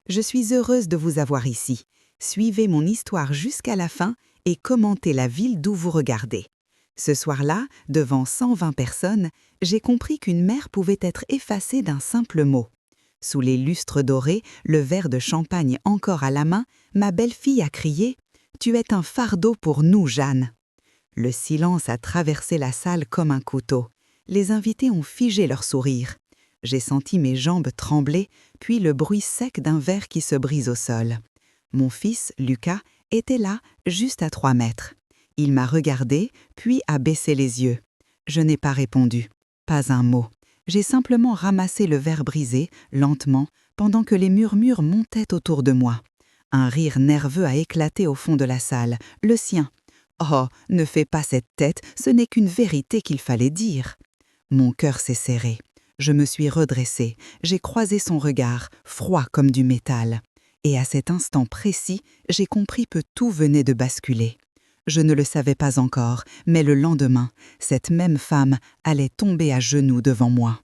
Je suis heureuse de vous avoir ici. Suivez mon histoire jusqu'à la fin et commentez la ville d'où vous regardez. Ce soir-là, devant 120 personnes, j'ai compris qu'une mer pouvait être effacée d'un simple mot. Sous les lustres dorés, le verre de champagne encore à la main, ma belle-fille a crié « Tu es un fardeau pour nous, Jeanne !» Le silence a traversé la salle comme un couteau. Les invités ont figé leur sourire. J'ai senti mes jambes trembler, puis le bruit sec d'un verre qui se brise au sol. Mon fils, Lucas, était là, juste à 3 mètres. Il m'a regardé, puis a baissé les yeux. Je n'ai pas répondu. Pas un mot. J'ai simplement ramassé le verre brisé, lentement, pendant que les murmures montaient autour de moi. Un rire nerveux a éclaté au fond de la salle, le sien. « Oh, ne fais pas cette tête, ce n'est qu'une vérité qu'il fallait dire. » Mon cœur s'est serré. Je me suis redressée, j'ai croisé son regard, froid comme du métal. Et à cet instant précis, j'ai compris que tout venait de basculer. Je ne le savais pas encore, mais le lendemain, cette même femme allait tomber à genoux devant moi.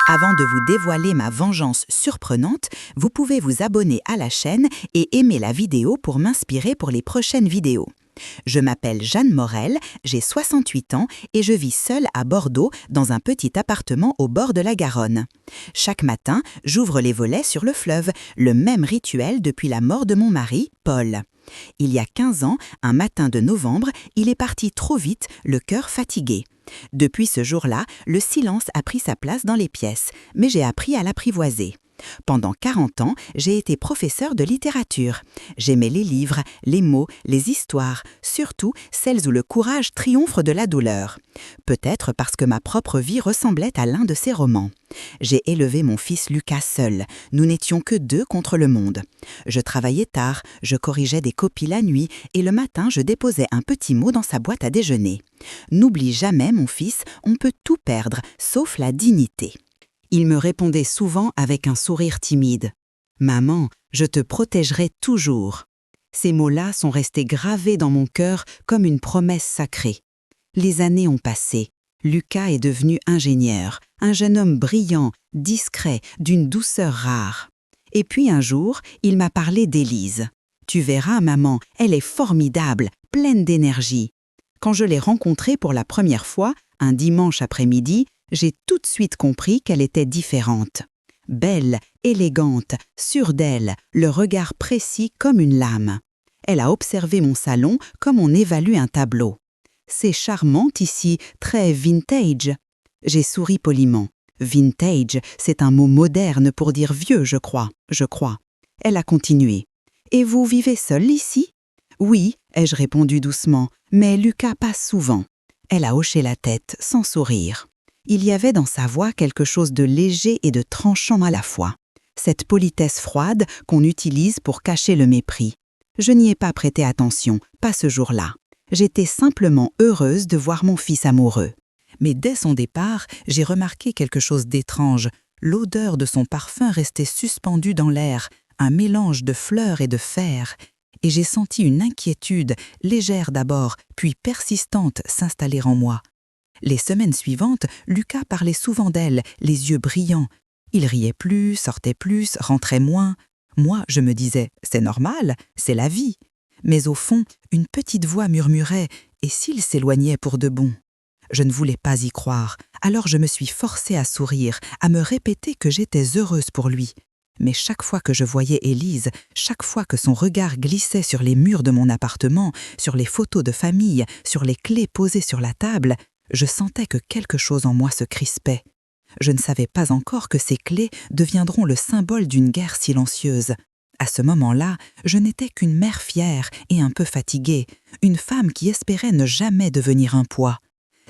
Avant de vous dévoiler ma vengeance surprenante, vous pouvez vous abonner à la chaîne et aimer la vidéo pour m'inspirer pour les prochaines vidéos. Je m'appelle Jeanne Morel, j'ai 68 ans et je vis seule à Bordeaux dans un petit appartement au bord de la Garonne. Chaque matin, j'ouvre les volets sur le fleuve, le même rituel depuis la mort de mon mari, Paul. Il y a 15 ans, un matin de novembre, il est parti trop vite, le cœur fatigué. Depuis ce jour-là, le silence a pris sa place dans les pièces, mais j'ai appris à l'apprivoiser. Pendant 40 ans, j'ai été professeur de littérature. J'aimais les livres, les mots, les histoires, surtout celles où le courage triomphe de la douleur. Peut-être parce que ma propre vie ressemblait à l'un de ces romans. J'ai élevé mon fils Lucas seul. Nous n'étions que 2 contre le monde. Je travaillais tard, je corrigeais des copies la nuit et le matin, je déposais un petit mot dans sa boîte à déjeuner. N'oublie jamais, mon fils, on peut tout perdre, sauf la dignité. Il me répondait souvent avec un sourire timide. « Maman, je te protégerai toujours. » Ces mots-là sont restés gravés dans mon cœur comme une promesse sacrée. Les années ont passé. Lucas est devenu ingénieur, un jeune homme brillant, discret, d'une douceur rare. Et puis un jour, il m'a parlé d'Élise. « Tu verras, maman, elle est formidable, pleine d'énergie. » Quand je l'ai rencontrée pour la première fois, un dimanche après-midi, j'ai tout de suite compris qu'elle était différente. Belle, élégante, sûre d'elle, le regard précis comme une lame. Elle a observé mon salon comme on évalue un tableau. « C'est charmante ici, très vintage. » J'ai souri poliment. Vintage, c'est un mot moderne pour dire vieux, je crois. Elle a continué. « Et vous vivez seul ici ?»« Oui, ai-je répondu doucement, mais Lucas passe souvent. » Elle a hoché la tête, sans sourire. Il y avait dans sa voix quelque chose de léger et de tranchant à la fois. Cette politesse froide qu'on utilise pour cacher le mépris. Je n'y ai pas prêté attention, pas ce jour-là. J'étais simplement heureuse de voir mon fils amoureux. Mais dès son départ, j'ai remarqué quelque chose d'étrange. L'odeur de son parfum restait suspendue dans l'air, un mélange de fleurs et de fer. Et j'ai senti une inquiétude, légère d'abord, puis persistante, s'installer en moi. Les semaines suivantes, Lucas parlait souvent d'elle, les yeux brillants. Il riait plus, sortait plus, rentrait moins. Moi, je me disais, c'est normal, c'est la vie. Mais au fond, une petite voix murmurait, et s'il s'éloignait pour de bon? Je ne voulais pas y croire, alors je me suis forcée à sourire, à me répéter que j'étais heureuse pour lui. Mais chaque fois que je voyais Élise, chaque fois que son regard glissait sur les murs de mon appartement, sur les photos de famille, sur les clés posées sur la table, je sentais que quelque chose en moi se crispait. Je ne savais pas encore que ces clés deviendront le symbole d'une guerre silencieuse. À ce moment-là, je n'étais qu'une mère fière et un peu fatiguée, une femme qui espérait ne jamais devenir un poids.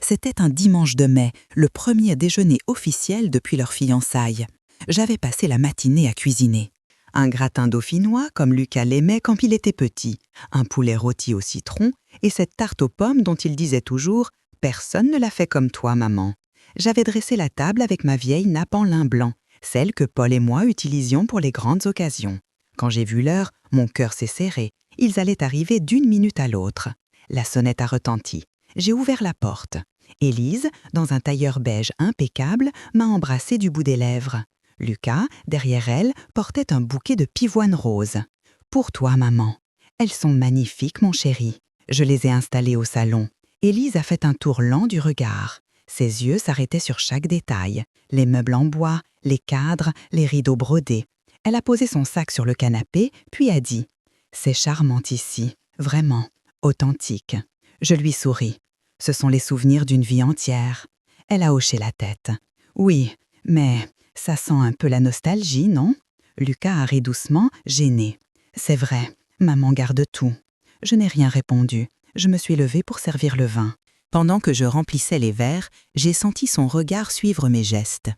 C'était un dimanche de mai, le premier déjeuner officiel depuis leur fiançailles. J'avais passé la matinée à cuisiner. Un gratin dauphinois comme Lucas l'aimait quand il était petit, un poulet rôti au citron et cette tarte aux pommes dont il disait toujours « Personne ne l'a fait comme toi, maman ». J'avais dressé la table avec ma vieille nappe en lin blanc, celle que Paul et moi utilisions pour les grandes occasions. Quand j'ai vu l'heure, mon cœur s'est serré. Ils allaient arriver d'une minute à l'autre. La sonnette a retenti. J'ai ouvert la porte. Élise, dans un tailleur beige impeccable, m'a embrassée du bout des lèvres. Lucas, derrière elle, portait un bouquet de pivoines roses. « Pour toi, maman. Elles sont magnifiques, mon chéri. » Je les ai installées au salon. Élise a fait un tour lent du regard. Ses yeux s'arrêtaient sur chaque détail. Les meubles en bois, les cadres, les rideaux brodés. Elle a posé son sac sur le canapé, puis a dit « C'est charmant ici, vraiment, authentique. » Je lui souris. Ce sont les souvenirs d'une vie entière. Elle a hoché la tête. « Oui, mais ça sent un peu la nostalgie, non ?» Lucas a ri doucement, gêné. « C'est vrai, maman garde tout. » Je n'ai rien répondu. Je me suis levée pour servir le vin. Pendant que je remplissais les verres, j'ai senti son regard suivre mes gestes.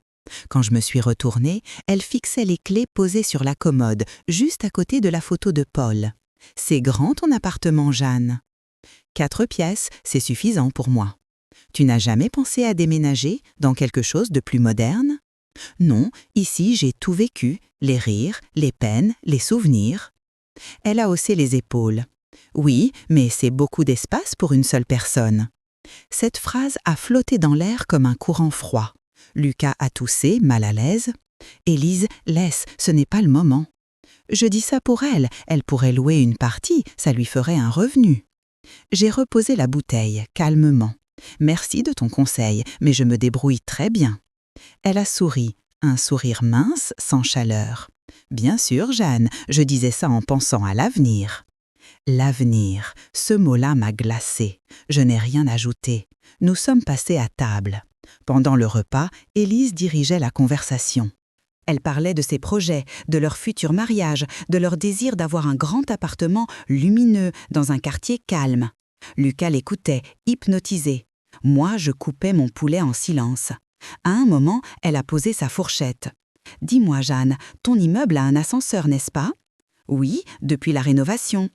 Quand je me suis retournée, elle fixait les clés posées sur la commode, juste à côté de la photo de Paul. « C'est grand ton appartement, Jeanne. » 4 pièces, c'est suffisant pour moi. Tu n'as jamais pensé à déménager dans quelque chose de plus moderne? Non, ici j'ai tout vécu, les rires, les peines, les souvenirs. Elle a haussé les épaules. Oui, mais c'est beaucoup d'espace pour une seule personne. Cette phrase a flotté dans l'air comme un courant froid. Lucas a toussé, mal à l'aise. Élise, laisse, ce n'est pas le moment. Je dis ça pour elle, elle pourrait louer une partie, ça lui ferait un revenu. J'ai reposé la bouteille, calmement. Merci de ton conseil, mais je me débrouille très bien. Elle a souri, un sourire mince, sans chaleur. Bien sûr, Jeanne, je disais ça en pensant à l'avenir. L'avenir, ce mot-là m'a glacée. Je n'ai rien ajouté. Nous sommes passés à table. Pendant le repas, Élise dirigeait la conversation. Elle parlait de ses projets, de leur futur mariage, de leur désir d'avoir un grand appartement lumineux dans un quartier calme. Lucas l'écoutait, hypnotisé. Moi, je coupais mon poulet en silence. À un moment, elle a posé sa fourchette. « Dis-moi, Jeanne, ton immeuble a un ascenseur, n'est-ce pas ?»« Oui, depuis la rénovation. »«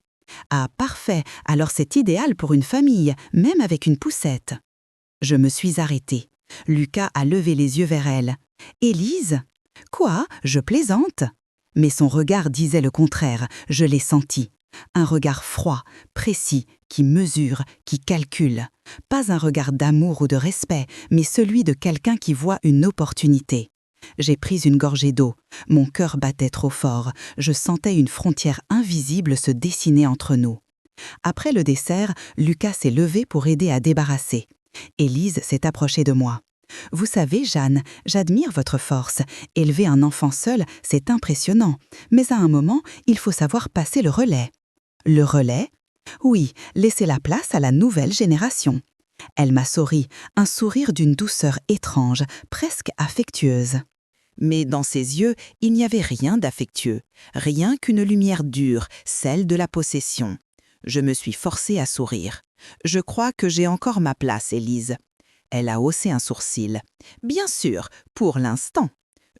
Ah, parfait, alors c'est idéal pour une famille, même avec une poussette. » Je me suis arrêtée. Lucas a levé les yeux vers elle. « Élise ? » « Quoi ? Je plaisante ?» Mais son regard disait le contraire, je l'ai senti. Un regard froid, précis, qui mesure, qui calcule. Pas un regard d'amour ou de respect, mais celui de quelqu'un qui voit une opportunité. J'ai pris une gorgée d'eau. Mon cœur battait trop fort. Je sentais une frontière invisible se dessiner entre nous. Après le dessert, Lucas s'est levé pour aider à débarrasser. Élise s'est approchée de moi. « Vous savez, Jeanne, j'admire votre force. Élever un enfant seul, c'est impressionnant. Mais à un moment, il faut savoir passer le relais. » « Le relais ? Oui, laisser la place à la nouvelle génération. » Elle m'a souri, un sourire d'une douceur étrange, presque affectueuse. Mais dans ses yeux, il n'y avait rien d'affectueux, rien qu'une lumière dure, celle de la possession. Je me suis forcée à sourire. « Je crois que j'ai encore ma place, Élise. » Elle a haussé un sourcil. « Bien sûr, pour l'instant. »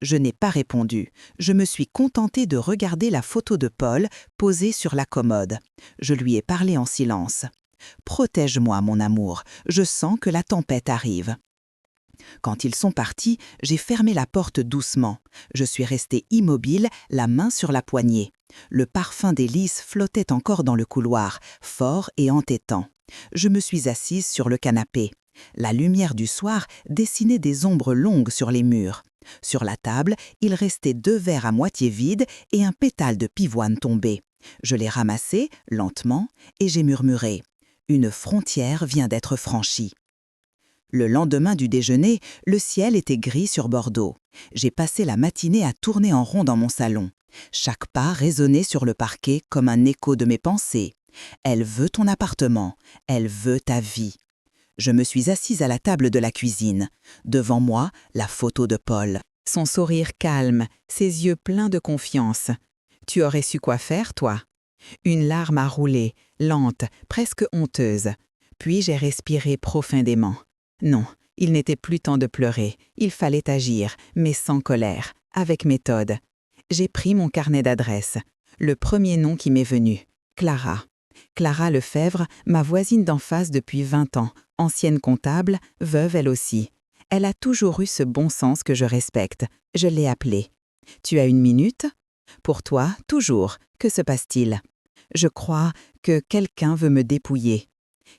Je n'ai pas répondu. Je me suis contentée de regarder la photo de Paul posée sur la commode. Je lui ai parlé en silence. « Protège-moi, mon amour. Je sens que la tempête arrive. » Quand ils sont partis, j'ai fermé la porte doucement. Je suis restée immobile, la main sur la poignée. Le parfum des lys flottait encore dans le couloir, fort et entêtant. Je me suis assise sur le canapé. La lumière du soir dessinait des ombres longues sur les murs. Sur la table, il restait 2 verres à moitié vides et un pétale de pivoine tombé. Je l'ai ramassé, lentement, et j'ai murmuré « Une frontière vient d'être franchie. » Le lendemain du déjeuner, le ciel était gris sur Bordeaux. J'ai passé la matinée à tourner en rond dans mon salon. Chaque pas résonnait sur le parquet comme un écho de mes pensées. Elle veut ton appartement, elle veut ta vie. Je me suis assise à la table de la cuisine. Devant moi, la photo de Paul. Son sourire calme, ses yeux pleins de confiance. Tu aurais su quoi faire, toi? Une larme a roulé, lente, presque honteuse. Puis j'ai respiré profondément. Non, il n'était plus temps de pleurer. Il fallait agir, mais sans colère, avec méthode. J'ai pris mon carnet d'adresses. Le premier nom qui m'est venu, Clara. Clara Lefebvre, ma voisine d'en face depuis 20 ans, ancienne comptable, veuve elle aussi. Elle a toujours eu ce bon sens que je respecte. Je l'ai appelée. « Tu as 1 minute ?»« Pour toi, toujours. Que se passe-t-il ?» Je crois que quelqu'un veut me dépouiller.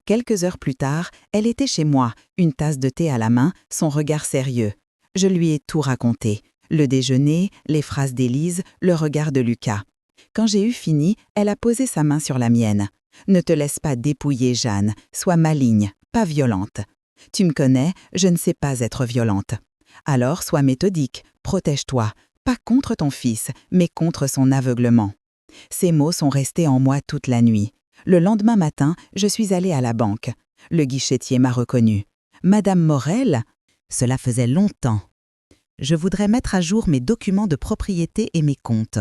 Quelques heures plus tard, elle était chez moi, une tasse de thé à la main, son regard sérieux. Je lui ai tout raconté. Le déjeuner, les phrases d'Élise, le regard de Lucas. Quand j'ai eu fini, elle a posé sa main sur la mienne. « Ne te laisse pas dépouiller, Jeanne. Sois maligne, pas violente. Tu me connais, je ne sais pas être violente. Alors sois méthodique, protège-toi, pas contre ton fils, mais contre son aveuglement. » Ces mots sont restés en moi toute la nuit. Le lendemain matin, je suis allée à la banque. Le guichetier m'a reconnue. « Madame Morel ?» Cela faisait longtemps. Je voudrais mettre à jour mes documents de propriété et mes comptes.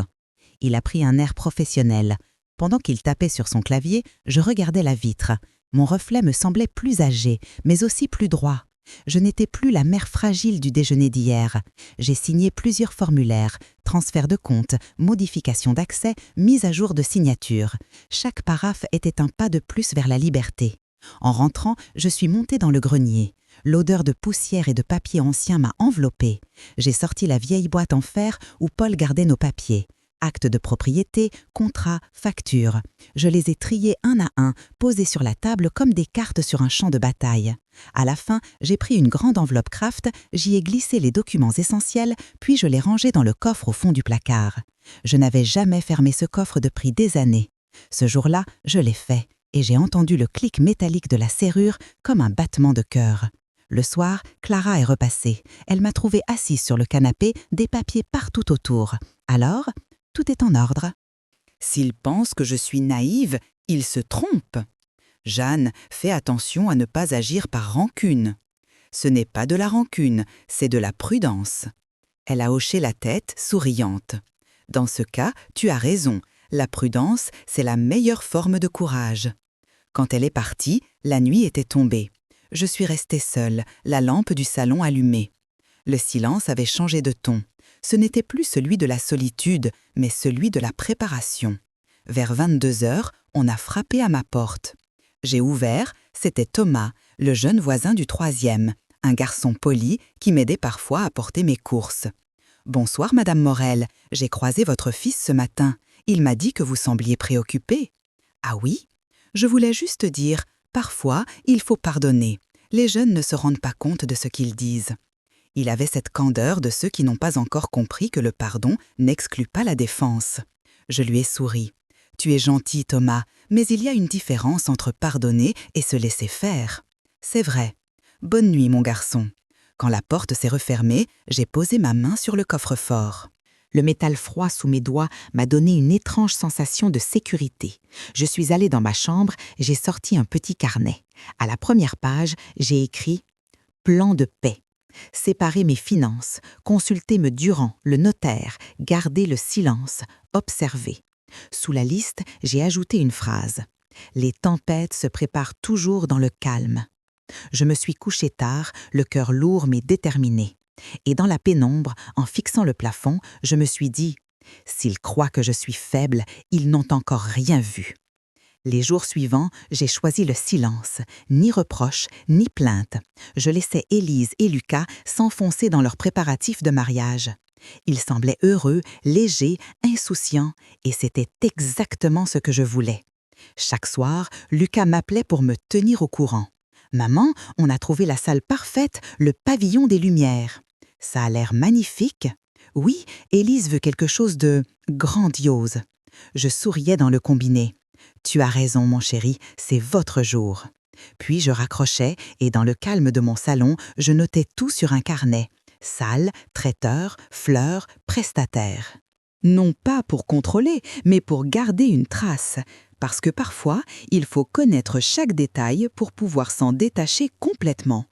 Il a pris un air professionnel. Pendant qu'il tapait sur son clavier, je regardais la vitre. Mon reflet me semblait plus âgé, mais aussi plus droit. Je n'étais plus la mère fragile du déjeuner d'hier. J'ai signé plusieurs formulaires, transfert de compte, modification d'accès, mise à jour de signature. Chaque paraphe était un pas de plus vers la liberté. En rentrant, je suis montée dans le grenier. L'odeur de poussière et de papier ancien m'a enveloppée. J'ai sorti la vieille boîte en fer où Paul gardait nos papiers. Actes de propriété, contrats, factures. Je les ai triés un à un, posés sur la table comme des cartes sur un champ de bataille. À la fin, j'ai pris une grande enveloppe Kraft, j'y ai glissé les documents essentiels, puis je les rangés dans le coffre au fond du placard. Je n'avais jamais fermé ce coffre depuis des années. Ce jour-là, je l'ai fait, et j'ai entendu le clic métallique de la serrure comme un battement de cœur. Le soir, Clara est repassée. Elle m'a trouvée assise sur le canapé, des papiers partout autour. Alors, tout est en ordre. S'il pense que je suis naïve, il se trompe. Jeanne, fais attention à ne pas agir par rancune. Ce n'est pas de la rancune, c'est de la prudence. Elle a hoché la tête, souriante. Dans ce cas, tu as raison, la prudence, c'est la meilleure forme de courage. Quand elle est partie, la nuit était tombée. Je suis restée seule, la lampe du salon allumée. Le silence avait changé de ton. Ce n'était plus celui de la solitude, mais celui de la préparation. Vers 22 heures, on a frappé à ma porte. J'ai ouvert, c'était Thomas, le jeune voisin du 3e, un garçon poli qui m'aidait parfois à porter mes courses. « Bonsoir, Madame Morel, j'ai croisé votre fils ce matin. Il m'a dit que vous sembliez préoccupée. »« Ah oui ? Je voulais juste dire, parfois, il faut pardonner. Les jeunes ne se rendent pas compte de ce qu'ils disent. » Il avait cette candeur de ceux qui n'ont pas encore compris que le pardon n'exclut pas la défense. Je lui ai souri. « Tu es gentil, Thomas, mais il y a une différence entre pardonner et se laisser faire. » « C'est vrai. Bonne nuit, mon garçon. » Quand la porte s'est refermée, j'ai posé ma main sur le coffre-fort. Le métal froid sous mes doigts m'a donné une étrange sensation de sécurité. Je suis allée dans ma chambre et j'ai sorti un petit carnet. À la première page, j'ai écrit « Plan de paix ». Séparer mes finances, consulter M. Durand, le notaire, garder le silence, observer. Sous la liste, j'ai ajouté une phrase. « Les tempêtes se préparent toujours dans le calme. » Je me suis couchée tard, le cœur lourd mais déterminé. Et dans la pénombre, en fixant le plafond, je me suis dit « S'ils croient que je suis faible, ils n'ont encore rien vu. » Les jours suivants, j'ai choisi le silence, ni reproche, ni plainte. Je laissais Élise et Lucas s'enfoncer dans leurs préparatifs de mariage. Ils semblaient heureux, légers, insouciants, et c'était exactement ce que je voulais. Chaque soir, Lucas m'appelait pour me tenir au courant. « Maman, on a trouvé la salle parfaite, le pavillon des Lumières. » Ça a l'air magnifique. Oui, Élise veut quelque chose de grandiose. Je souriais dans le combiné. Tu as raison, mon chéri, c'est votre jour. Puis je raccrochais et dans le calme de mon salon, je notais tout sur un carnet. Salle, traiteur, fleurs, prestataire. Non pas pour contrôler, mais pour garder une trace. Parce que parfois, il faut connaître chaque détail pour pouvoir s'en détacher complètement.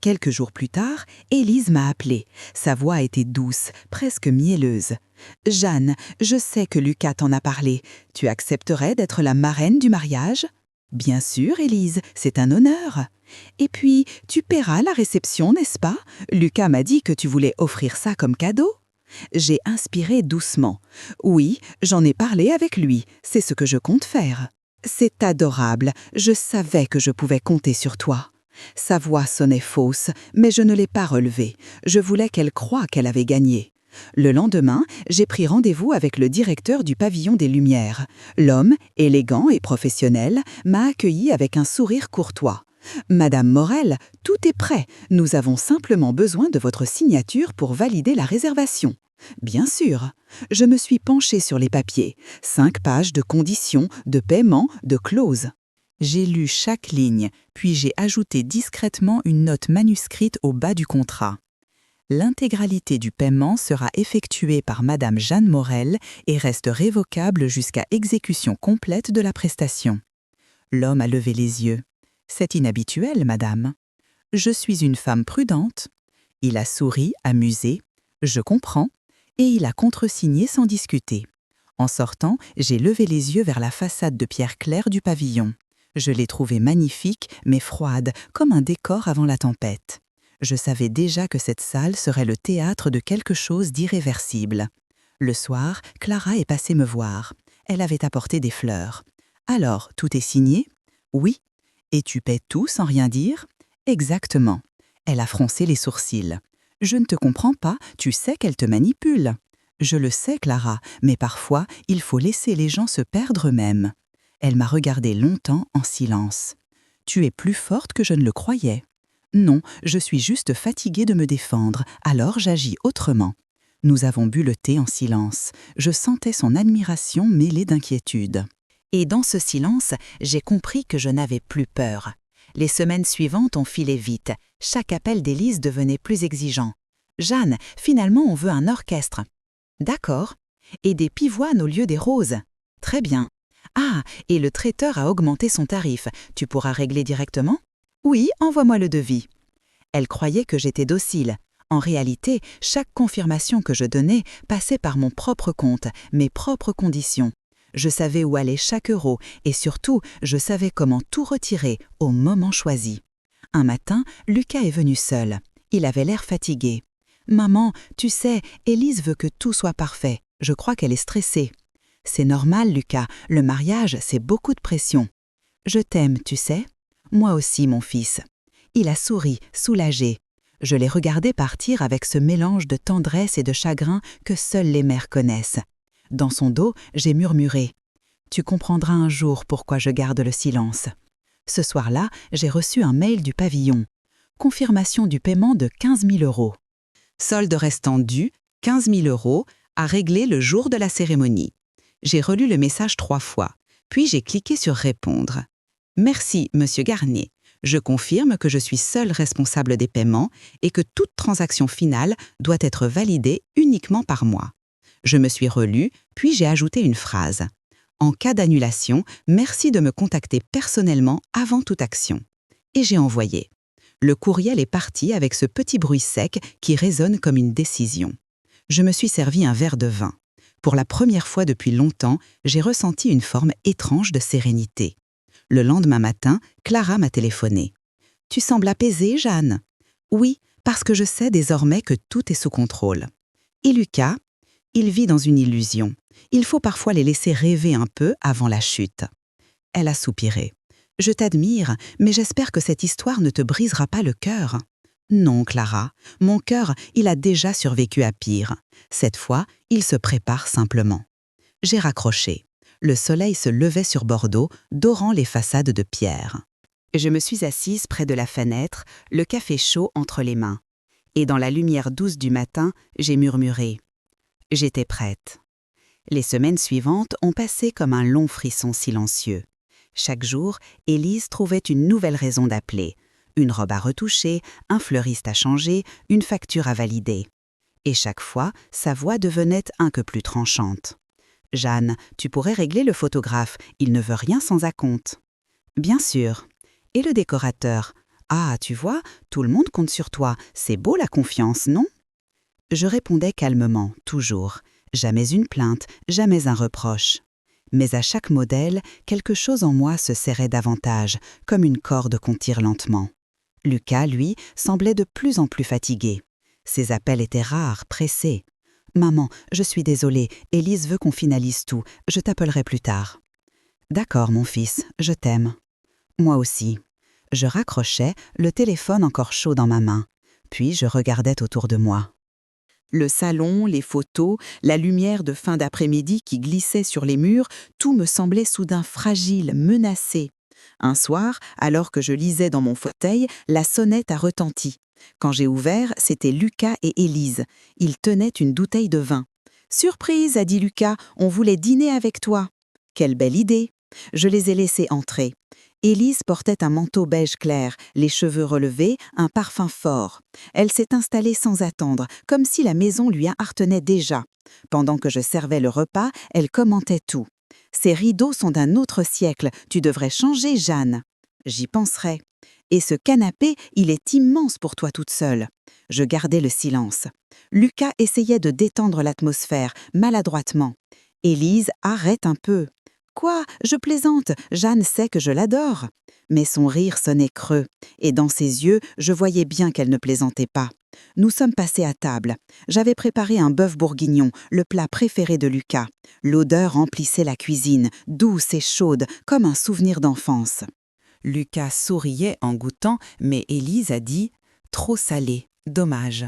Quelques jours plus tard, Élise m'a appelée. Sa voix était douce, presque mielleuse. « Jeanne, je sais que Lucas t'en a parlé. Tu accepterais d'être la marraine du mariage ?»« Bien sûr, Élise, c'est un honneur. »« Et puis, tu paieras la réception, n'est-ce pas ? Lucas m'a dit que tu voulais offrir ça comme cadeau. » J'ai inspiré doucement. « Oui, j'en ai parlé avec lui, c'est ce que je compte faire. »« C'est adorable, je savais que je pouvais compter sur toi. » Sa voix sonnait fausse, mais je ne l'ai pas relevée. Je voulais qu'elle croie qu'elle avait gagné. Le lendemain, j'ai pris rendez-vous avec le directeur du pavillon des Lumières. L'homme, élégant et professionnel, m'a accueilli avec un sourire courtois. Madame Morel, tout est prêt. Nous avons simplement besoin de votre signature pour valider la réservation. Bien sûr. Je me suis penchée sur les papiers. 5 pages de conditions, de paiement, de clauses. J'ai lu chaque ligne, puis j'ai ajouté discrètement une note manuscrite au bas du contrat. L'intégralité du paiement sera effectuée par Madame Jeanne Morel et reste révocable jusqu'à exécution complète de la prestation. L'homme a levé les yeux. C'est inhabituel, madame. Je suis une femme prudente. Il a souri, amusé. Je comprends. Et il a contresigné sans discuter. En sortant, j'ai levé les yeux vers la façade de pierre claire du pavillon. Je l'ai trouvée magnifique, mais froide, comme un décor avant la tempête. Je savais déjà que cette salle serait le théâtre de quelque chose d'irréversible. Le soir, Clara est passée me voir. Elle avait apporté des fleurs. « Alors, tout est signé ?»« Oui. »« Et tu paies tout sans rien dire ?»« Exactement. » Elle a froncé les sourcils. « Je ne te comprends pas, tu sais qu'elle te manipule. »« Je le sais, Clara, mais parfois, il faut laisser les gens se perdre eux-mêmes. » Elle m'a regardé longtemps en silence. « Tu es plus forte que je ne le croyais. »« Non, je suis juste fatiguée de me défendre, alors j'agis autrement. » Nous avons bu le thé en silence. Je sentais son admiration mêlée d'inquiétude. Et dans ce silence, j'ai compris que je n'avais plus peur. Les semaines suivantes ont filé vite. Chaque appel d'Élise devenait plus exigeant. « Jeanne, finalement on veut un orchestre. »« D'accord. Et des pivoines au lieu des roses. »« Très bien. »« Ah, et le traiteur a augmenté son tarif. Tu pourras régler directement ?»« Oui, envoie-moi le devis. » Elle croyait que j'étais docile. En réalité, chaque confirmation que je donnais passait par mon propre compte, mes propres conditions. Je savais où allait chaque euro et surtout, je savais comment tout retirer au moment choisi. Un matin, Lucas est venu seul. Il avait l'air fatigué. « Maman, tu sais, Élise veut que tout soit parfait. Je crois qu'elle est stressée. »« C'est normal, Lucas. Le mariage, c'est beaucoup de pression. »« Je t'aime, tu sais. »« Moi aussi, mon fils. » Il a souri, soulagé. Je l'ai regardé partir avec ce mélange de tendresse et de chagrin que seules les mères connaissent. Dans son dos, j'ai murmuré « Tu comprendras un jour pourquoi je garde le silence. » Ce soir-là, j'ai reçu un mail du pavillon. Confirmation du paiement de 15 000 €. Solde restant dû, 15 000 € à régler le jour de la cérémonie. J'ai relu le message 3 fois, puis j'ai cliqué sur « Répondre ». Merci, Monsieur Garnier. Je confirme que je suis seule responsable des paiements et que toute transaction finale doit être validée uniquement par moi. Je me suis relue, puis j'ai ajouté une phrase. En cas d'annulation, merci de me contacter personnellement avant toute action. Et j'ai envoyé. Le courriel est parti avec ce petit bruit sec qui résonne comme une décision. Je me suis servi un verre de vin. Pour la première fois depuis longtemps, j'ai ressenti une forme étrange de sérénité. Le lendemain matin, Clara m'a téléphoné. « Tu sembles apaisée, Jeanne ?»« Oui, parce que je sais désormais que tout est sous contrôle. » Et Lucas ? Il vit dans une illusion. Il faut parfois les laisser rêver un peu avant la chute. Elle a soupiré. « Je t'admire, mais j'espère que cette histoire ne te brisera pas le cœur. » Non, Clara, mon cœur, il a déjà survécu à pire. Cette fois, il se prépare simplement. J'ai raccroché. Le soleil se levait sur Bordeaux, dorant les façades de pierre. Je me suis assise près de la fenêtre, le café chaud entre les mains. Et dans la lumière douce du matin, j'ai murmuré. J'étais prête. Les semaines suivantes ont passé comme un long frisson silencieux. Chaque jour, Élise trouvait une nouvelle raison d'appeler. Une robe à retoucher, un fleuriste à changer, une facture à valider. Et chaque fois, sa voix devenait un peu plus tranchante. « Jeanne, tu pourrais régler le photographe, il ne veut rien sans acompte. »« Bien sûr. Et le décorateur ? Ah, tu vois, tout le monde compte sur toi, c'est beau la confiance, non ?» Je répondais calmement, toujours. Jamais une plainte, jamais un reproche. Mais à chaque modèle, quelque chose en moi se serrait davantage, comme une corde qu'on tire lentement. Lucas, lui, semblait de plus en plus fatigué. Ses appels étaient rares, pressés. « Maman, je suis désolée, Élise veut qu'on finalise tout, je t'appellerai plus tard. »« D'accord, mon fils, je t'aime. »« Moi aussi. » Je raccrochais, le téléphone encore chaud dans ma main. Puis je regardais autour de moi. Le salon, les photos, la lumière de fin d'après-midi qui glissait sur les murs, tout me semblait soudain fragile, menacé. Un soir, alors que je lisais dans mon fauteuil, la sonnette a retenti. Quand j'ai ouvert, c'était Lucas et Élise. Ils tenaient une bouteille de vin. « Surprise !» a dit Lucas, « on voulait dîner avec toi. » Quelle belle idée! Je les ai laissés entrer. Élise portait un manteau beige clair, les cheveux relevés, un parfum fort. Elle s'est installée sans attendre, comme si la maison lui appartenait déjà. Pendant que je servais le repas, elle commentait tout. « Ces rideaux sont d'un autre siècle, tu devrais changer, Jeanne. » J'y penserai. « Et ce canapé, il est immense pour toi toute seule. » Je gardais le silence. Lucas essayait de détendre l'atmosphère, maladroitement. « Élise, arrête un peu. » « Quoi? Je plaisante, Jeanne sait que je l'adore. » Mais son rire sonnait creux, et dans ses yeux, je voyais bien qu'elle ne plaisantait pas. Nous sommes passés à table. J'avais préparé un bœuf bourguignon, le plat préféré de Lucas. L'odeur emplissait la cuisine, douce et chaude, comme un souvenir d'enfance. Lucas souriait en goûtant, mais Élise a dit « Trop salé, dommage ».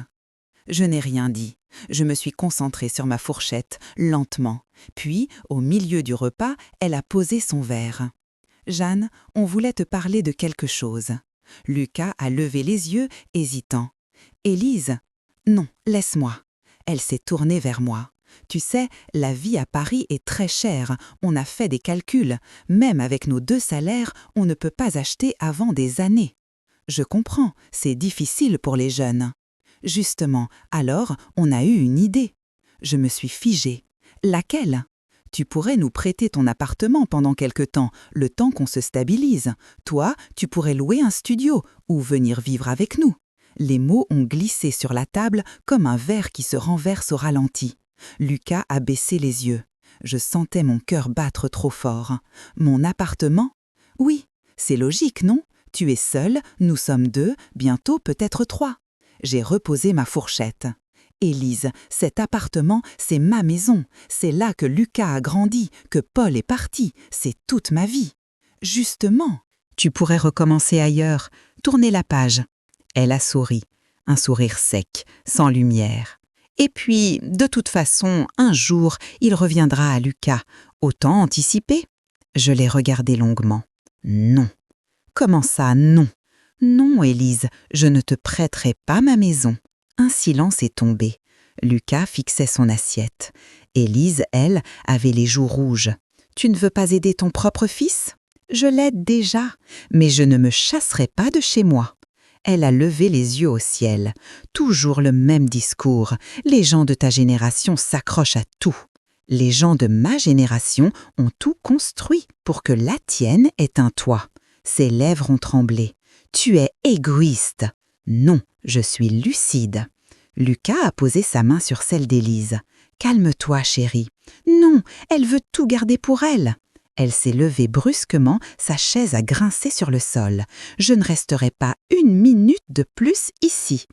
Je n'ai rien dit. Je me suis concentrée sur ma fourchette, lentement. Puis, au milieu du repas, elle a posé son verre. « Jeanne, on voulait te parler de quelque chose. » Lucas a levé les yeux, hésitant. « Élise, non, laisse-moi. » Elle s'est tournée vers moi. « Tu sais, la vie à Paris est très chère. On a fait des calculs. Même avec nos 2 salaires, on ne peut pas acheter avant des années. » Je comprends, c'est difficile pour les jeunes. Justement, alors, on a eu une idée. Je me suis figée. Laquelle? Tu pourrais nous prêter ton appartement pendant quelque temps, le temps qu'on se stabilise. Toi, tu pourrais louer un studio ou venir vivre avec nous. Les mots ont glissé sur la table comme un verre qui se renverse au ralenti. Lucas a baissé les yeux. Je sentais mon cœur battre trop fort. Mon appartement? Oui, c'est logique, non? Tu es seule, nous sommes 2, bientôt peut-être 3. J'ai reposé ma fourchette. « Élise, cet appartement, c'est ma maison. C'est là que Lucas a grandi, que Paul est parti. C'est toute ma vie. » « Justement, tu pourrais recommencer ailleurs, tourner la page. » Elle a souri, un sourire sec, sans lumière. « Et puis, de toute façon, un jour, il reviendra à Lucas. Autant anticiper. » Je l'ai regardé longuement. « Non. » « Comment ça, non ? » « Non, Élise, je ne te prêterai pas ma maison. » Un silence est tombé. Lucas fixait son assiette. Élise, elle, avait les joues rouges. « Tu ne veux pas aider ton propre fils ? » « Je l'aide déjà, mais je ne me chasserai pas de chez moi. » Elle a levé les yeux au ciel. Toujours le même discours. Les gens de ta génération s'accrochent à tout. Les gens de ma génération ont tout construit pour que la tienne ait un toit. Ses lèvres ont tremblé. Tu es égoïste. Non, je suis lucide. Lucas a posé sa main sur celle d'Élise. Calme-toi, chérie. Non, elle veut tout garder pour elle. Elle s'est levée brusquement, sa chaise a grincé sur le sol. Je ne resterai pas une minute de plus ici.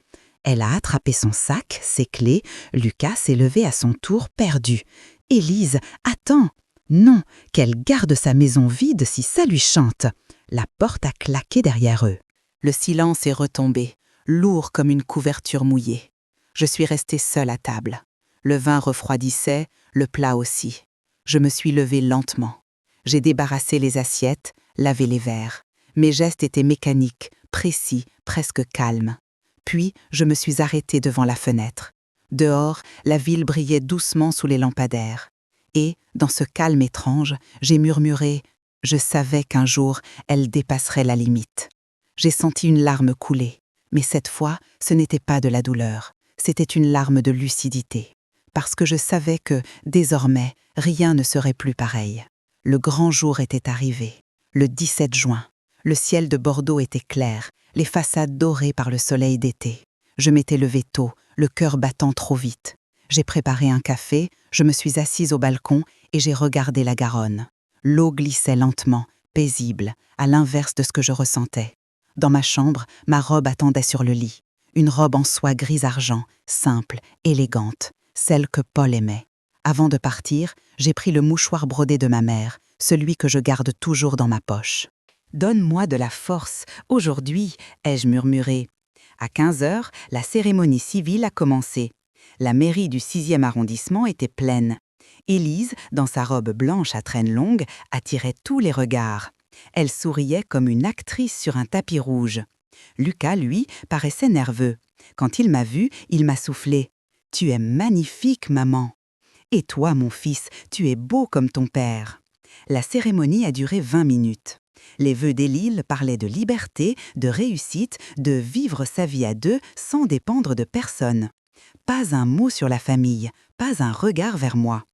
Elle a attrapé son sac, ses clés. Lucas s'est levé à son tour, perdu. Élise, attends. Non, qu'elle garde sa maison vide si ça lui chante. La porte a claqué derrière eux. Le silence est retombé, lourd comme une couverture mouillée. Je suis restée seule à table. Le vin refroidissait, le plat aussi. Je me suis levée lentement. J'ai débarrassé les assiettes, lavé les verres. Mes gestes étaient mécaniques, précis, presque calmes. Puis, je me suis arrêtée devant la fenêtre. Dehors, la ville brillait doucement sous les lampadaires. Et, dans ce calme étrange, j'ai murmuré « Je savais qu'un jour, elle dépasserait la limite. » J'ai senti une larme couler. Mais cette fois, ce n'était pas de la douleur. C'était une larme de lucidité. Parce que je savais que, désormais, rien ne serait plus pareil. Le grand jour était arrivé. Le 17 juin. Le ciel de Bordeaux était clair, les façades dorées par le soleil d'été. Je m'étais levée tôt, le cœur battant trop vite. J'ai préparé un café, je me suis assise au balcon et j'ai regardé la Garonne. L'eau glissait lentement, paisible, à l'inverse de ce que je ressentais. Dans ma chambre, ma robe attendait sur le lit. Une robe en soie gris-argent, simple, élégante, celle que Paul aimait. Avant de partir, j'ai pris le mouchoir brodé de ma mère, celui que je garde toujours dans ma poche. « Donne-moi de la force, aujourd'hui » ai-je murmuré. À 15 heures, la cérémonie civile a commencé. La mairie du 6e arrondissement était pleine. Élise, dans sa robe blanche à traînes longues, attirait tous les regards. Elle souriait comme une actrice sur un tapis rouge. Lucas, lui, paraissait nerveux. Quand il m'a vue, il m'a soufflé. « Tu es magnifique, maman. Et toi, mon fils, tu es beau comme ton père. » La cérémonie a duré 20 minutes. Les vœux d'Élise parlaient de liberté, de réussite, de vivre sa vie à deux sans dépendre de personne. Pas un mot sur la famille, pas un regard vers moi.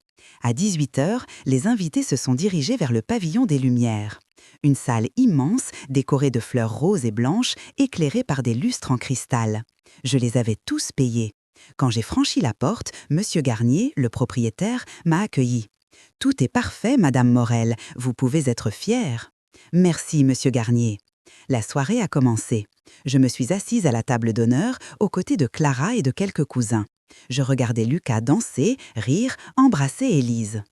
À 18h, les invités se sont dirigés vers le pavillon des Lumières. Une salle immense, décorée de fleurs roses et blanches, éclairée par des lustres en cristal. Je les avais tous payés. Quand j'ai franchi la porte, Monsieur Garnier, le propriétaire, m'a accueilli. « Tout est parfait, Madame Morel, vous pouvez être fière. » « Merci, Monsieur Garnier. » La soirée a commencé. Je me suis assise à la table d'honneur, aux côtés de Clara et de quelques cousins. Je regardais Lucas danser, rire, embrasser Élise.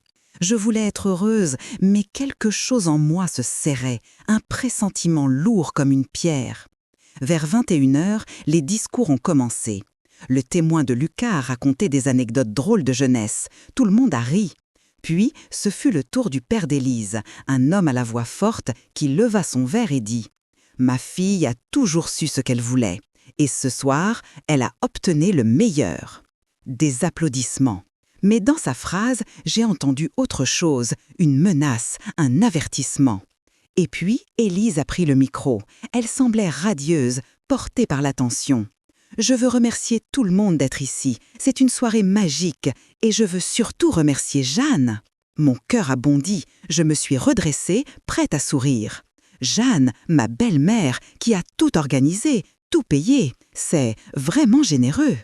Je voulais être heureuse, mais quelque chose en moi se serrait, un pressentiment lourd comme une pierre. Vers 21h, les discours ont commencé. Le témoin de Lucas a raconté des anecdotes drôles de jeunesse. Tout le monde a ri. Puis, ce fut le tour du père d'Élise, un homme à la voix forte qui leva son verre et dit « Ma fille a toujours su ce qu'elle voulait, et ce soir, elle a obtenu le meilleur. » Des applaudissements. Mais dans sa phrase, j'ai entendu autre chose, une menace, un avertissement. Et puis, Élise a pris le micro. Elle semblait radieuse, portée par l'attention. Je veux remercier tout le monde d'être ici. C'est une soirée magique et je veux surtout remercier Jeanne. Mon cœur a bondi. Je me suis redressée, prête à sourire. Jeanne, ma belle-mère, qui a tout organisé, tout payé. C'est vraiment généreux.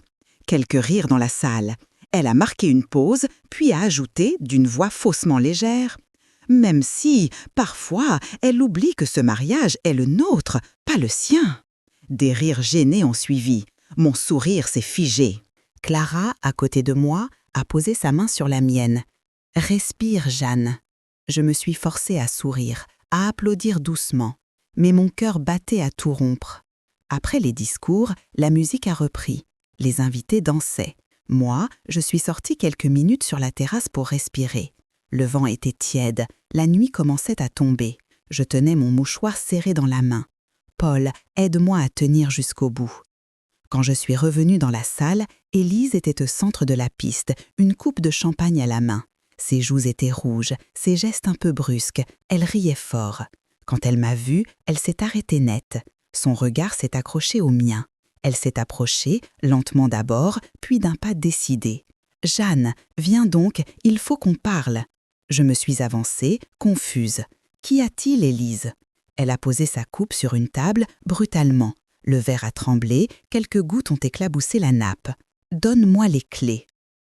Quelques rires dans la salle. Elle a marqué une pause, puis a ajouté, d'une voix faussement légère, « Même si, parfois, elle oublie que ce mariage est le nôtre, pas le sien. » Des rires gênés ont suivi. Mon sourire s'est figé. Clara, à côté de moi, a posé sa main sur la mienne. « Respire, Jeanne. » Je me suis forcée à sourire, à applaudir doucement. Mais mon cœur battait à tout rompre. Après les discours, la musique a repris. Les invités dansaient. Moi, je suis sortie quelques minutes sur la terrasse pour respirer. Le vent était tiède. La nuit commençait à tomber. Je tenais mon mouchoir serré dans la main. « Paul, aide-moi à tenir jusqu'au bout. » Quand je suis revenue dans la salle, Élise était au centre de la piste, une coupe de champagne à la main. Ses joues étaient rouges, ses gestes un peu brusques. Elle riait fort. Quand elle m'a vue, elle s'est arrêtée net. Son regard s'est accroché au mien. Elle s'est approchée, lentement d'abord, puis d'un pas décidé. « Jeanne, viens donc, il faut qu'on parle. » Je me suis avancée, confuse. « Qu'y a-t-il, Élise ?» Elle a posé sa coupe sur une table, brutalement. Le verre a tremblé, quelques gouttes ont éclaboussé la nappe. « Donne-moi les clés. »«